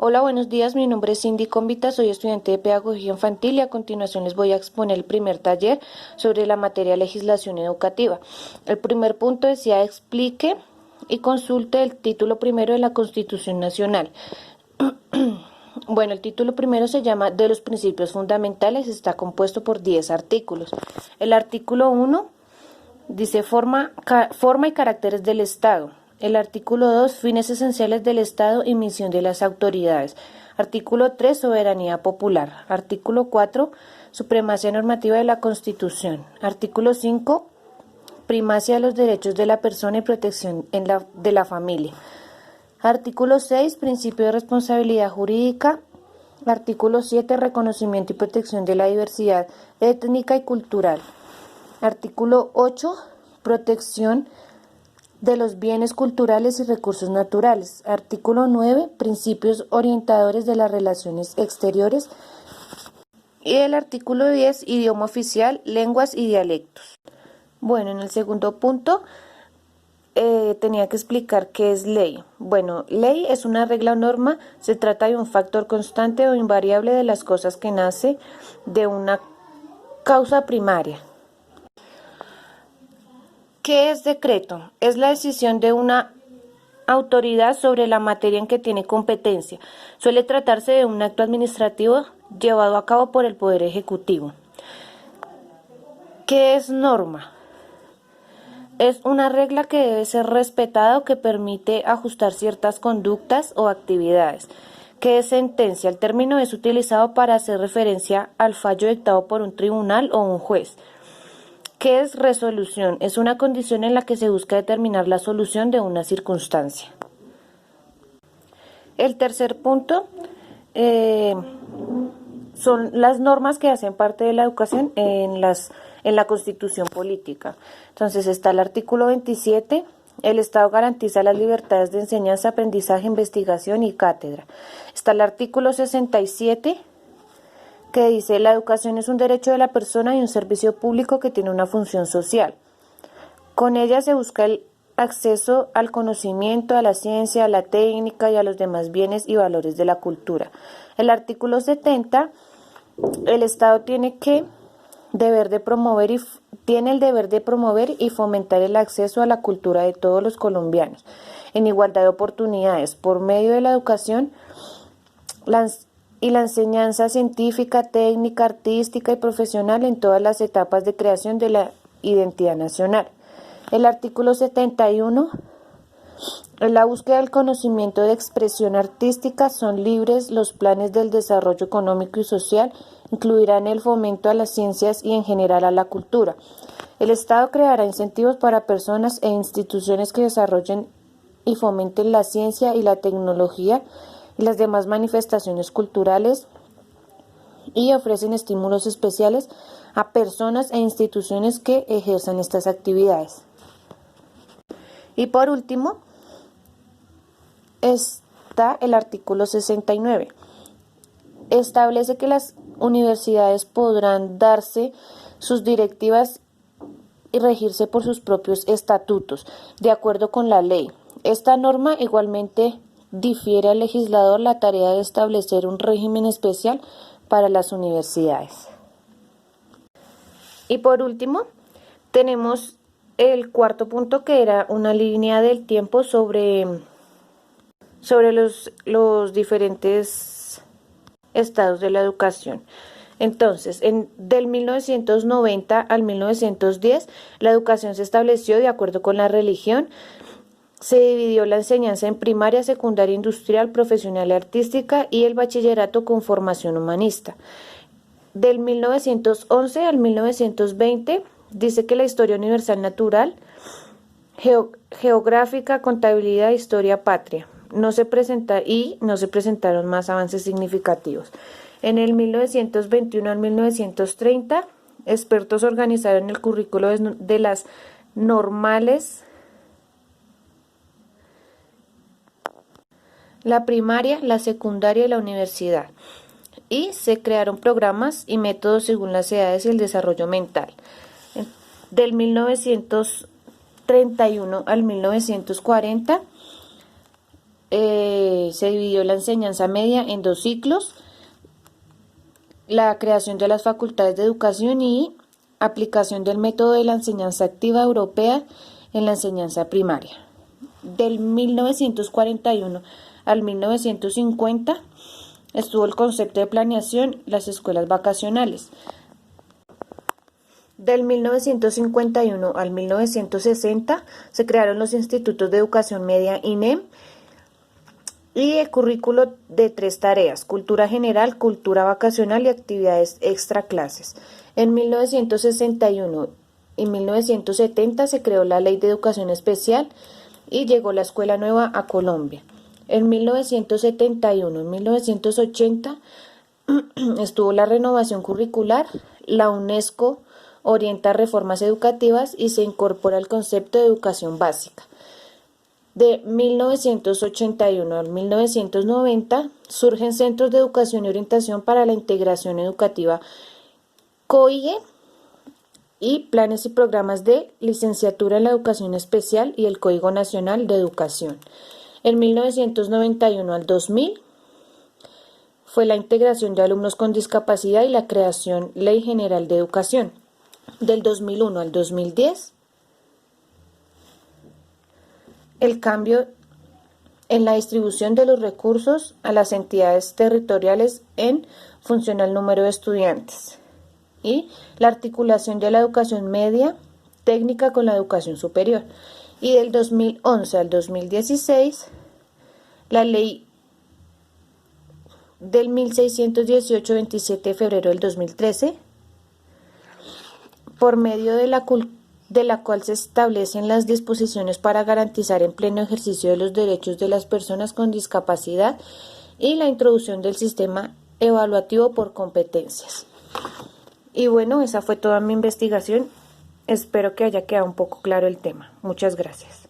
Hola, buenos días. Mi nombre es Cindy Convita, soy estudiante de Pedagogía Infantil y a continuación les voy a exponer el primer taller sobre la materia legislación educativa. El primer punto decía explique y consulte el título primero de la Constitución Nacional. Bueno, el título primero se llama De los principios fundamentales, está compuesto por 10 artículos. El artículo 1 dice forma y caracteres del Estado. El artículo 2, fines esenciales del Estado y misión de las autoridades. Artículo 3, soberanía popular. Artículo 4, supremacía normativa de la Constitución. Artículo 5, primacia de los derechos de la persona y protección de la familia. Artículo 6, principio de responsabilidad jurídica. Artículo 7, reconocimiento y protección de la diversidad étnica y cultural. Artículo 8, protección de los bienes culturales y recursos naturales. Artículo 9, principios orientadores de las relaciones exteriores. Y el artículo 10, idioma oficial, lenguas y dialectos. Bueno, en el segundo punto tenía que explicar qué es ley. Bueno, ley es una regla o norma, se trata de un factor constante o invariable de las cosas que nace de una causa primaria. ¿Qué es decreto? Es la decisión de una autoridad sobre la materia en que tiene competencia. Suele tratarse de un acto administrativo llevado a cabo por el Poder Ejecutivo. ¿Qué es norma? Es una regla que debe ser respetada o que permite ajustar ciertas conductas o actividades. ¿Qué es sentencia? El término es utilizado para hacer referencia al fallo dictado por un tribunal o un juez. ¿Qué es resolución? Es una condición en la que se busca determinar la solución de una circunstancia. El tercer punto son las normas que hacen parte de la educación en la Constitución política. Entonces está el artículo 27, el Estado garantiza las libertades de enseñanza, aprendizaje, investigación y cátedra. Está el artículo 67, que dice la educación es un derecho de la persona y un servicio público que tiene una función social. Con ella se busca el acceso al conocimiento, a la ciencia, a la técnica y a los demás bienes y valores de la cultura. El artículo 70, el Estado tiene el deber de promover y fomentar el acceso a la cultura de todos los colombianos en igualdad de oportunidades por medio de la educación y la enseñanza científica, técnica, artística y profesional en todas las etapas de creación de la identidad nacional. El artículo 71, en la búsqueda del conocimiento de expresión artística son libres los planes del desarrollo económico y social, incluirán el fomento a las ciencias y en general a la cultura. El Estado creará incentivos para personas e instituciones que desarrollen y fomenten la ciencia y la tecnología y las demás manifestaciones culturales y ofrecen estímulos especiales a personas e instituciones que ejerzan estas actividades. Y por último, está el artículo 69. Establece que las universidades podrán darse sus directivas y regirse por sus propios estatutos, de acuerdo con la ley. Esta norma igualmente difiere al legislador la tarea de establecer un régimen especial para las universidades. Y por último, tenemos el cuarto punto, que era una línea del tiempo sobre los diferentes estados de la educación. Entonces, del 1990 al 1910, la educación se estableció de acuerdo con la religión. Se dividió la enseñanza en primaria, secundaria, industrial, profesional y artística y el bachillerato con formación humanista. Del 1911 al 1920 dice que la historia universal natural, geográfica, contabilidad, historia, patria. No se presentaron más avances significativos. En el 1921 al 1930, expertos organizaron el currículo de las normales, la primaria, la secundaria y la universidad, y se crearon programas y métodos según las edades y el desarrollo mental. Del 1931 al 1940 se dividió la enseñanza media en 2 ciclos, la creación de las facultades de educación y aplicación del método de la enseñanza activa europea en la enseñanza primaria. Del 1941 al 1950 estuvo el concepto de planeación, las escuelas vacacionales. Del 1951 al 1960 se crearon los institutos de educación media INEM y el currículo de 3 tareas: cultura general, cultura vacacional y actividades extraclases. En 1961 y 1970 se creó la Ley de Educación Especial y llegó la Escuela Nueva a Colombia. En 1971 y 1980 estuvo la renovación curricular, la UNESCO orienta reformas educativas y se incorpora el concepto de educación básica. De 1981 al 1990 surgen centros de educación y orientación para la integración educativa COIE y planes y programas de licenciatura en la educación especial y el Código Nacional de Educación. En 1991 al 2000 fue la integración de alumnos con discapacidad y la creación Ley General de Educación. Del 2001 al 2010, el cambio en la distribución de los recursos a las entidades territoriales en función al número de estudiantes y la articulación de la educación media técnica con la educación superior. Y del 2011 al 2016, la ley del 1618, 27 de febrero del 2013, por medio de la cual se establecen las disposiciones para garantizar en pleno ejercicio de los derechos de las personas con discapacidad y la introducción del sistema evaluativo por competencias. Y bueno, esa fue toda mi investigación. Espero que haya quedado un poco claro el tema. Muchas gracias.